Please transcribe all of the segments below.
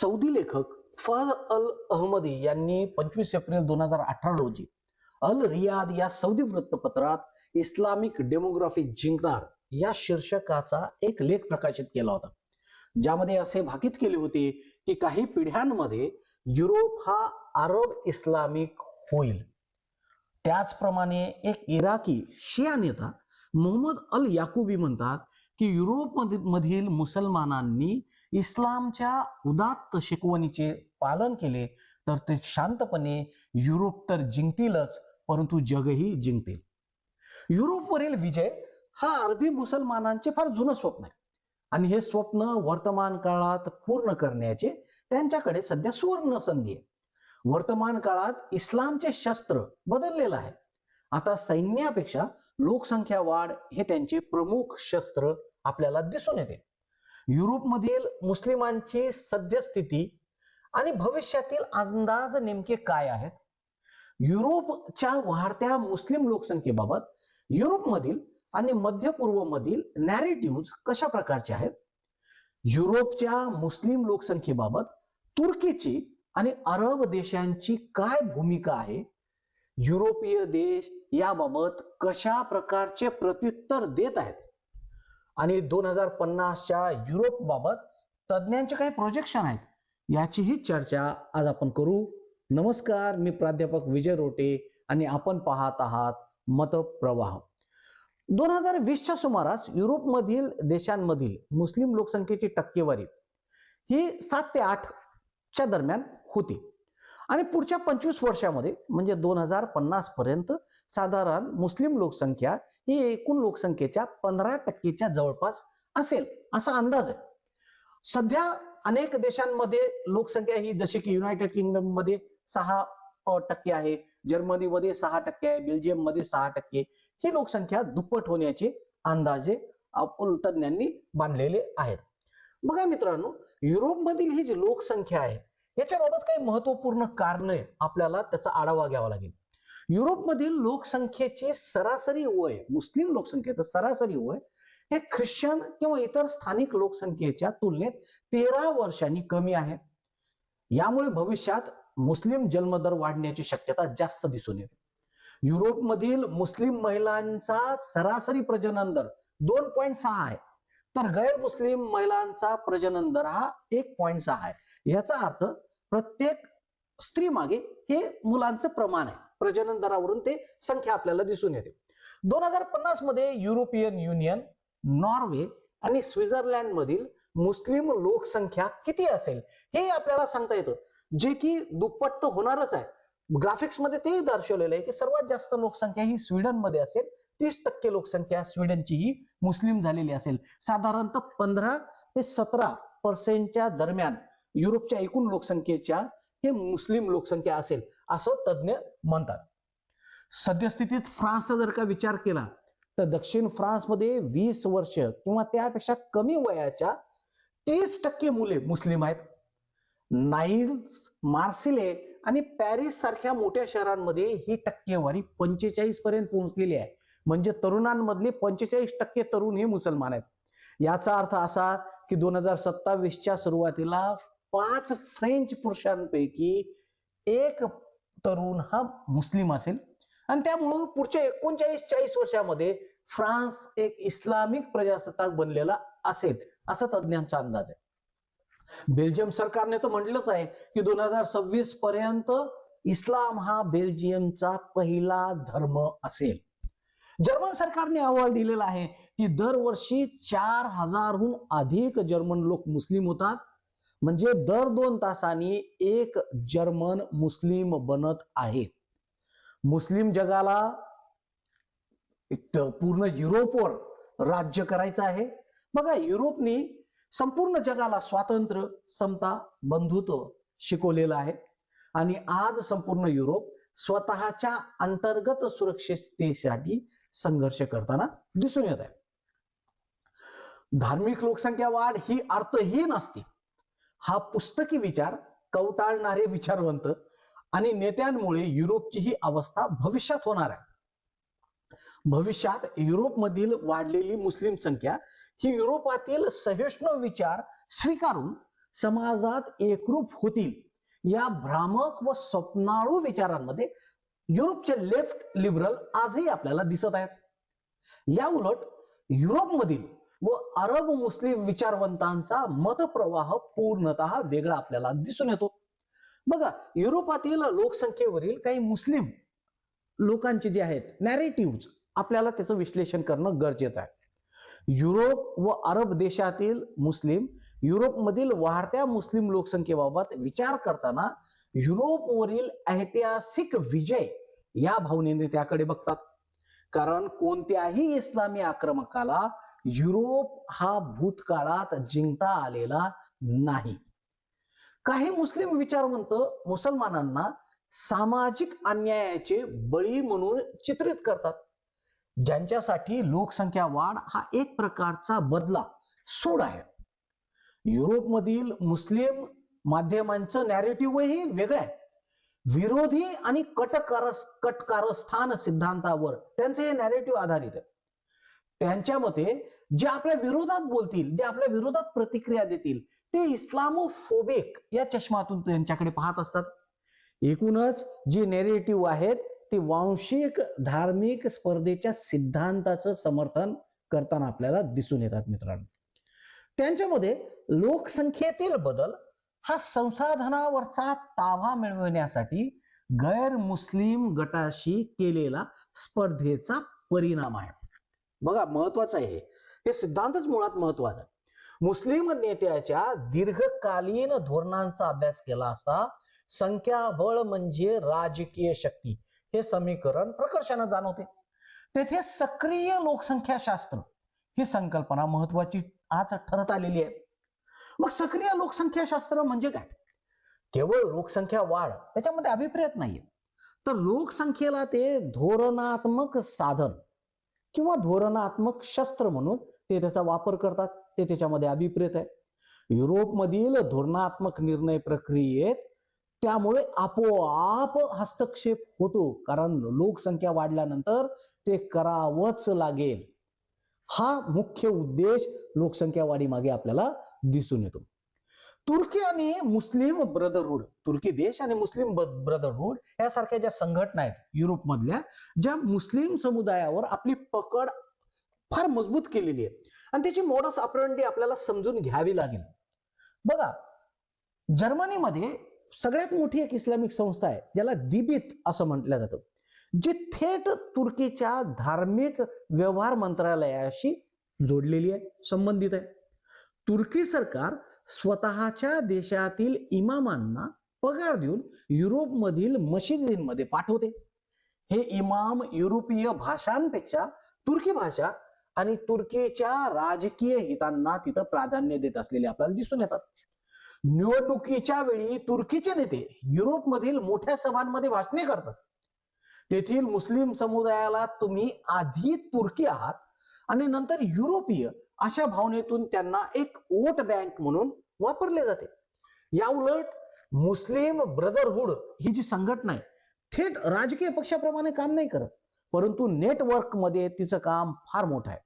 Saudi लेखक फहद अल अहमदी यांनी 25 April 2018 रोजी अल रियाद या सौदी वृत्तपत्रात इस्लामिक डेमोग्राफी जिंकणार या शीर्षकाचा एक लेख प्रकाशित केला होता, ज्यामध्ये असे भाकीत केले होते की काही पिढ्यांमध्ये युरोप हा अरब इस्लामिक होईल. त्याचप्रमाणे एक इराकी शिया नेता मोहम्मद अल याकुबी म्हणतात की युरोप मधील मुसलमानांनी इस्लामच्या उदात्त शिकवणीचे पालन केले तर ते शांतपणे युरोप तर जिंकतीलच, परंतु जगही जिंकतील. युरोपवरील विजय हा अरबी मुसलमानांचे फार जुनं स्वप्न आहे आणि हे स्वप्न वर्तमान काळात पूर्ण करण्याचे त्यांच्याकडे सध्या सुवर्ण संधी आहे. वर्तमान काळात इस्लामचे शस्त्र बदललेलं आहे. आता सैन्यापेक्षा लोकसंख्या वाढ हे त्यांचे प्रमुख शस्त्र आपल्याला दिसून येते. युरोपमधील मुस्लिमांची सद्यस्थिती आणि भविष्यातील अंदाज नेमके काय आहेत? युरोपच्या वाढत्या मुस्लिम लोकसंख्येबाबत युरोपमधील आणि मध्य पूर्व मधील नॅरेटिव्ह कशा प्रकारचे आहेत? युरोपच्या मुस्लिम लोकसंख्येबाबत तुर्कीची आणि अरब देशांची काय भूमिका आहे? युरोपीय देश याबाबत कशा प्रकारचे प्रत्युत्तर देत आहेत? आणि 2050च्या युरोप बाबत तज्ञांचे काही प्रोजेक्शन आहेत, याचीही चर्चा आज आपण करू. नमस्कार, मी प्राध्यापक विजय रोटे आणि आपण पाहत आहात मतप्रवाह. 2020च्या सुमारास युरोपमधील देशांमधील मुस्लिम लोकसंख्येची टक्केवारी ही 7 ते 8च्या दरम्यान होती आणि पुढच्या 25 वर्षामध्ये म्हणजे 2050 पर्यंत साधारण मुस्लिम लोकसंख्या ही एकूण लोकसंख्येच्या 15% जवळपास असेल असा अंदाज आहे. सध्या अनेक देशांमध्ये लोकसंख्या ही जशी की युनायटेड किंगडम मध्ये 6% आहे, जर्मनीमध्ये 6% आहे, बेल्जियम मध्ये 6%. ही लोकसंख्या दुप्पट होण्याचे अंदाजे तज्ञांनी बांधलेले आहेत. बघा मित्रांनो, युरोपमधील ही जी लोकसंख्या आहे याच्याबाबत काही महत्वपूर्ण कारणे आपल्याला त्याचा आढावा घ्यावा लागेल. युरोपमधील लोकसंख्येचे सरासरी वय, मुस्लिम लोकसंख्येचं सरासरी वय हे ख्रिश्चन किंवा इतर स्थानिक लोकसंख्येच्या तुलनेत 13 वर्षांनी कमी आहे. यामुळे भविष्यात मुस्लिम जन्मदर वाढण्याची शक्यता जास्त दिसून येते. युरोपमधील मुस्लिम महिलांचा सरासरी प्रजनन दर 2.6 आहे, तर गैर मुस्लिम महिलांचा प्रजनन दर हा 1.6 आहे. याचा अर्थ प्रत्येक स्त्री मागे हे मुलांचं प्रमाण आहे. प्रजनन दरावरून ते संख्या आपल्याला दिसून येते. 2050 मध्ये युरोपियन युनियन, नॉर्वे आणि स्वित्झर्लंड मधील मुस्लिम लोकसंख्या किती असेल हे आपल्याला सांगता येतं, जे की दुप्पट तर होणारच आहे. ग्राफिक्स मध्ये ते दर्शवलेलं आहे की सर्वात जास्त लोकसंख्या ही स्वीडन मध्ये असेल. 30% लोकसंख्या स्वीडनची ही मुस्लिम झालेली असेल. साधारणतः 15 ते 17% दरम्यान युरोपच्या एकूण लोकसंख्येच्या हे मुस्लिम लोकसंख्या असेल असं तज्ञ म्हणतात. सद्यस्थितीत फ्रान्सचा जर का विचार केला तर दक्षिण फ्रान्समध्ये 20 वर्ष किंवा त्यापेक्षा कमी वयाच्या 30% मुले मुस्लिम आहेत. नाईल्स, मार्सिले आणि पॅरिस सारख्या मोठ्या शहरांमध्ये ही टक्केवारी 45 पर्यंत पोहोचलेली आहे. म्हणजे तरुणांमधले 45% तरुण हे मुसलमान आहेत. याचा अर्थ असा की 2027च्या सुरुवातीला 5 फ्रेंच पुरुषांपैकी एक तरुण हा मुस्लिम असेल आणि त्यामुळे पुढच्या 39-40 वर्षामध्ये फ्रान्स एक इस्लामिक प्रजासत्ताक बनलेला असेल असा तज्ञांचा अंदाज आहे. बेल्जियम सरकारने तर म्हटलंच आहे की 2026 पर्यंत इस्लाम हा बेल्जियमचा पहिला धर्म असेल. जर्मन सरकारने अहवाल दिलेला आहे की दरवर्षी 4000हून अधिक जर्मन लोक मुस्लिम होतात. म्हणजे दर 2 तासांनी एक जर्मन मुस्लिम बनत आहे. मुस्लिम जगाला पूर्ण युरोपवर राज्य करायचं आहे. बघा, युरोपने संपूर्ण जगाला स्वातंत्र्य, समता, बंधुत्व शिकवलेलं आहे आणि आज संपूर्ण युरोप स्वतःच्या अंतर्गत सुरक्षिततेसाठी संघर्ष करताना दिसून येत आहे. धार्मिक लोकसंख्या वाढ ही अर्थहीन असते. हा पुस्तकी विचार कवटाळणारे विचारवंत आणि नेत्यांमुळे युरोपची ही अवस्था भविष्यात होणार आहे. भविष्यात युरोपमधील वाढलेली मुस्लिम संख्या ही युरोपातील सहिष्णु विचार स्वीकारून समाजात एकरूप होतील या भ्रामक व स्वप्नाळू विचारांमध्ये युरोपचे लेफ्ट लिबरल आजही आपल्याला दिसत आहेत. या उलट युरोपमधील व अरब मुस्लिम विचारवंतांचा मतप्रवाह पूर्णतः वेगळा आपल्याला दिसून येतो. बघा, युरोपातील लोकसंख्येवरील काही मुस्लिम लोकांचे जे आहेत नॅरेटिव्ह, आपल्याला त्याचं विश्लेषण करणं गरजेचं आहे. युरोप व अरब देशातील मुस्लिम युरोपमधील वाढत्या मुस्लिम लोकसंख्येबाबत विचार करताना युरोपवरील ऐतिहासिक विजय या भावनेने त्याकडे बघतात. कारण कोणत्याही इस्लामी आक्रमकाला युरोप हा भूतकाळात जिंकता आलेला नाही. काही मुस्लिम विचारवंत मुसलमानांना सामाजिक अन्यायाचे बळी म्हणून चित्रित करतात, ज्यांच्यासाठी लोकसंख्या वाढ हा एक प्रकारचा बदला सूड आहे. युरोपमधील मुस्लिम माध्यमांचं नॅरेटिव्हही वेगळं आहे. विरोधी आणि कटकारस्थान सिद्धांतावर त्यांचे हे नॅरेटिव्ह आधारित आहे. त्यांच्या मते जे आपल्या विरोधात बोलतील, जे आपल्या विरोधात प्रतिक्रिया देतील, ते इस्लामोफोबिक या चष्मातून त्यांच्याकडे पाहत असतात. एकूणच जी नॅरेटिव्ह आहेत ती वांशिक धार्मिक स्पर्धेच्या सिद्धांताचं समर्थन करताना आपल्याला दिसून येतात. मित्रांनो, त्यांच्यामध्ये लोकसंख्येतील बदल हा संसाधनावरचा ताबा मिळवण्यासाठी गैर मुस्लिम गटाशी केलेला स्पर्धेचा परिणाम आहे. बघा, महत्वाचं आहे हे सिद्धांतच मुळात महत्वाचा आहे. मुस्लिम नेत्याच्या दीर्घकालीन धोरणांचा अभ्यास केला असता संख्याबळ म्हणजे राजकीय शक्ती हे समीकरण प्रकर्षाने जाणवते. तेथे सक्रिय लोकसंख्या शास्त्र ही संकल्पना महत्वाची आज ठरत आलेली आहे. मग सक्रिय लोकसंख्या शास्त्र म्हणजे काय? केवळ लोकसंख्या वाढ त्याच्यामध्ये अभिप्रेत नाहीये, तर लोकसंख्येला ते धोरणात्मक साधन किंवा धोरणात्मक शस्त्र म्हणून ते त्याचा वापर करतात, ते त्याच्यामध्ये अभिप्रेत आहे. युरोपमधील धोरणात्मक निर्णय प्रक्रियेत त्यामुळे आपोआप हस्तक्षेप होतो, कारण लोकसंख्या वाढल्यानंतर ते करावंच लागेल. हा मुख्य उद्देश लोकसंख्या वाढी मागे आपल्याला दिसून येतो. तुर्की आणि मुस्लिम ब्रदरहूड, तुर्की देश आणि मुस्लिम ब्रदरहूड यासारख्या ज्या संघटना आहेत युरोपमधल्या, ज्या मुस्लिम समुदायावर आपली पकड फार मजबूत केलेली आहे आणि त्याची मोडस ऑपरंडी आपल्याला समजून घ्यावी लागेल. बघा, जर्मनीमध्ये सगळ्यात मोठी एक इस्लामिक संस्था आहे ज्याला दिबित असं म्हटलं जातं, जी थेट तुर्कीच्या धार्मिक व्यवहार मंत्रालयाशी जोडलेली आहे, संबंधित आहे. तुर्की सरकार स्वतःच्या देशातील इमामांना पगार देऊन युरोपमधील मशिदींमध्ये पाठवते. हे इमाम युरोपीय भाषांपेक्षा तुर्की भाषा आणि तुर्कीच्या राजकीय हितांना तिथं प्राधान्य देत असलेले आपल्याला दिसून येतात. निवडणुकीच्या वेळी तुर्कीचे नेते युरोपमधील मोठ्या सभांमध्ये भाषणे करतात. तेथील मुस्लिम समुदायाला तुम्ही आधी तुर्की आहात आणि नंतर युरोपीय अशा भावनेतून त्यांना एक वोट बँक म्हणून वापरले जाते. या उलट मुस्लिम ब्रदरहूड ही जी संघटना आहे थेट राजकीय पक्षाप्रमाणे काम नाही करत, परंतु नेटवर्क मध्ये तिचं काम फार मोठं आहे.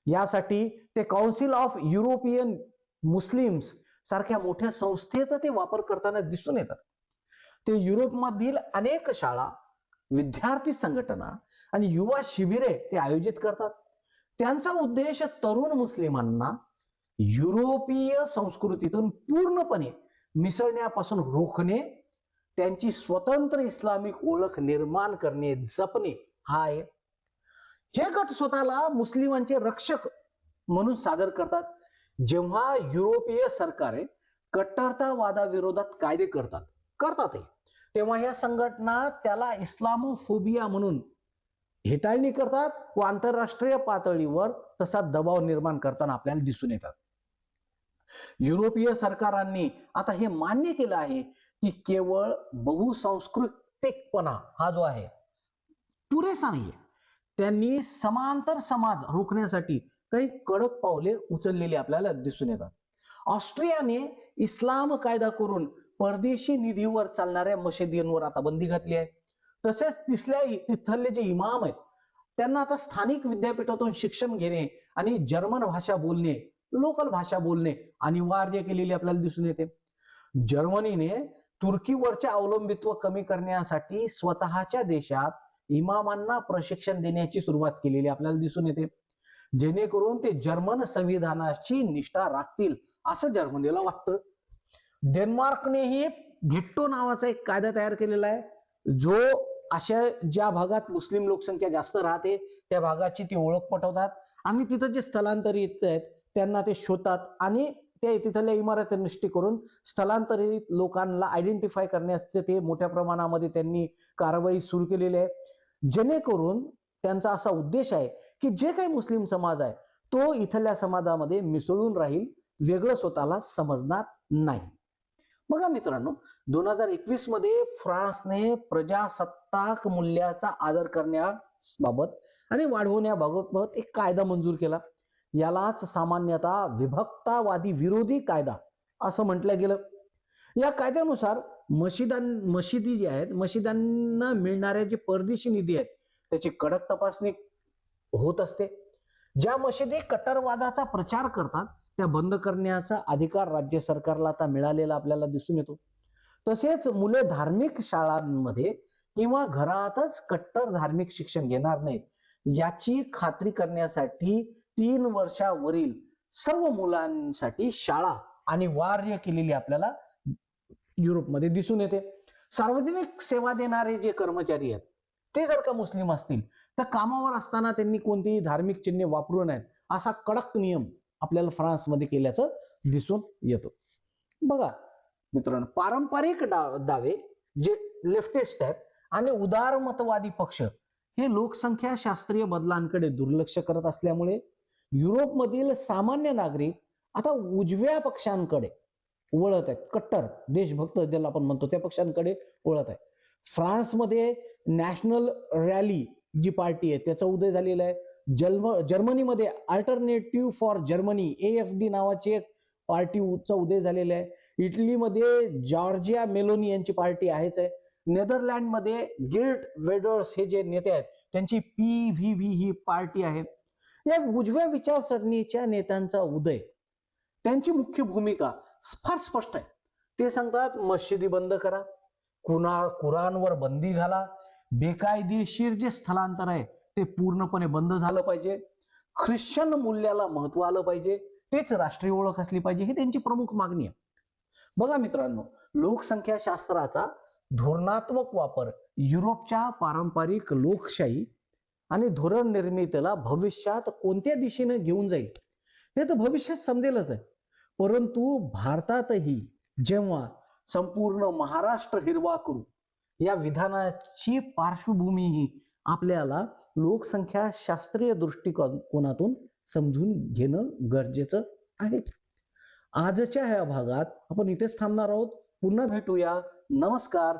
यासाठी ते काउन्सिल ऑफ युरोपियन मुस्लिम्स सारख्या मोठ्या संस्थेचा ते वापर करताना दिसून येतात. ते युरोपमधील अनेक शाळा, विद्यार्थी संघटना आणि युवा शिबिरे ते आयोजित करतात. त्यांचा उद्देश तरुण मुस्लिमांना युरोपीय संस्कृतीतून पूर्णपणे मिसळण्यापासून रोखणे, त्यांची स्वतंत्र इस्लामिक ओळख निर्माण करणे, जपणे हा आहे. हे गट स्वतःला मुस्लिमांचे रक्षक म्हणून सादर करतात. जेव्हा युरोपीय सरकारे कट्टरतावादाविरोधात कायदे करतात तेव्हा या संघटना त्याला इस्लामोफोबिया म्हणून हेटाळणी करतात व आंतरराष्ट्रीय पातळीवर तसा दबाव निर्माण करताना आपल्याला दिसून येतात. युरोपीय सरकारांनी आता हे मान्य केलं आहे की केवळ बहुसांस्कृतिकपणा हा जो आहे पुरेसा नाहीये. त्यांनी समांतर समाज रोखण्यासाठी काही कडक पावले उचललेली आपल्याला दिसून येतात. ऑस्ट्रियाने इस्लाम कायदा करून परदेशी निधीवर चालणाऱ्या मशिदींवर आता बंदी घातली आहे. तसेच तिथले जे इमाम आहेत त्यांना आता स्थानिक विद्यापीठातून शिक्षण घेणे आणि जर्मन भाषा बोलणे लोकल भाषा बोलणे अनिवार्य केलेली आपल्याला दिसून येते. जर्मनीने तुर्कीवरचे अवलंबित्व कमी करण्यासाठी स्वतःच्या देशात इमामांना प्रशिक्षण देण्याची सुरुवात केलेली आपल्याला दिसून येते, जेणेकरून ते जर्मन संविधानाची निष्ठा राखतील असं जर्मनीला वाटतं. डेन्मार्कनेही घेट्टो नावाचा एक कायदा तयार केलेला आहे, जो अशा ज्या भागात मुस्लिम लोकसंख्या जास्त राहते त्या भागाची ती ओळख पटवतात आणि तिथं जे स्थलांतरित आहेत त्यांना ते शोधतात आणि ते तिथल्या इमारती नष्ट करून स्थलांतरित लोकांना आयडेंटिफाय करण्याचे ते मोठ्या प्रमाणामध्ये त्यांनी कारवाई सुरू केलेली आहे, जेणेकरून त्यांचा असा उद्देश आहे की जे काही मुस्लिम समाज आहे तो इथल्या समाजामध्ये मिसळून राहील, वेगळं स्वतःला समजणार नाही. बघा मित्रांनो, 2021 मध्ये फ्रान्सने प्रजासत्ताक मूल्याचा आदर करण्याबाबत आणि वाढवण्याबाबत एक कायदा मंजूर केला. यालाच सामान्यतः विभक्तवादी विरोधी कायदा असं म्हटलं गेलं. या कायद्यानुसार मशिदी जे आहेत, मशिदांना मिळणाऱ्या जे परदेशी निधी आहेत त्याची कडक तपासणी होत असते. ज्या मशिदी कट्टरवादाचा प्रचार करतात त्या बंद करण्याचा अधिकार राज्य सरकारला आता मिळालेला आपल्याला दिसून येतो. तसेच मुले धार्मिक शाळांमध्ये किंवा घरातच कट्टर धार्मिक शिक्षण घेणार नाहीत याची खात्री करण्यासाठी 3 वर्षावरील सर्व मुलांसाठी शाळा अनिवार्य केलेली आपल्याला युरोपमध्ये दिसून येते. सार्वजनिक सेवा देणारे जे कर्मचारी आहेत ते जर का मुस्लिम असतील तर कामावर असताना त्यांनी कोणतीही धार्मिक चिन्हे वापरू नयेत असा कडक नियम आपल्याला फ्रान्समध्ये केल्याचं दिसून येतो. बघा मित्रांनो, पारंपरिक दावे जे लेफ्टिस्ट आहेत आणि उदारमतवादी पक्ष हे लोकसंख्या शास्त्रीय बदलांकडे दुर्लक्ष करत असल्यामुळे युरोपमधील सामान्य नागरिक आता उजव्या पक्षांकडे वळत आहेत. कट्टर देशभक्त ज्याला आपण म्हणतो त्या पक्षांकडे वळत आहे. फ्रान्समध्ये नॅशनल रॅली जी पार्टी आहे त्याचा उदय झालेला आहे. जर्मनीमध्ये अल्टरनेटिव्ह फॉर जर्मनी AFD नावाची एक पार्टीचा उदय झालेला आहे. इटलीमध्ये जॉर्जिया मेलोनी यांची पार्टी आहेच आहे. नेदरलँडमध्ये गिल्ट वेडर्स हे जे नेते आहेत त्यांची PVV ही पार्टी आहे. या उजव्या विचारसरणीच्या नेत्यांचा उदय, त्यांची मुख्य भूमिका फार स्पष्ट आहे. ते सांगतात मशिदी बंद करा, कुराणवर बंदी घाला, बेकायदेशीर जे स्थलांतर आहे ते पूर्णपणे बंद झालं पाहिजे, ख्रिश्चन मूल्याला महत्व आलं पाहिजे, तेच राष्ट्रीय ओळख असली पाहिजे, ही त्यांची प्रमुख मागणी आहे. बघा मित्रांनो, लोकसंख्या शास्त्राचा धोरणात्मक वापर युरोपच्या पारंपरिक लोकशाही आणि धोरण निर्मितीला भविष्यात कोणत्या दिशेने घेऊन जाईल हे तर भविष्यात समजेलच आहे. परंतु भारतातही जेव्हा संपूर्ण महाराष्ट्र हिरवा करू या विधानाची पार्श्वभूमी ही आपल्याला लोकसंख्या शास्त्रीय दृष्टिकोनातून समजून घेणं गरजेचं आहे. आजच्या ह्या भागात आपण इथेच थांबणार आहोत. पुन्हा भेटूया. नमस्कार.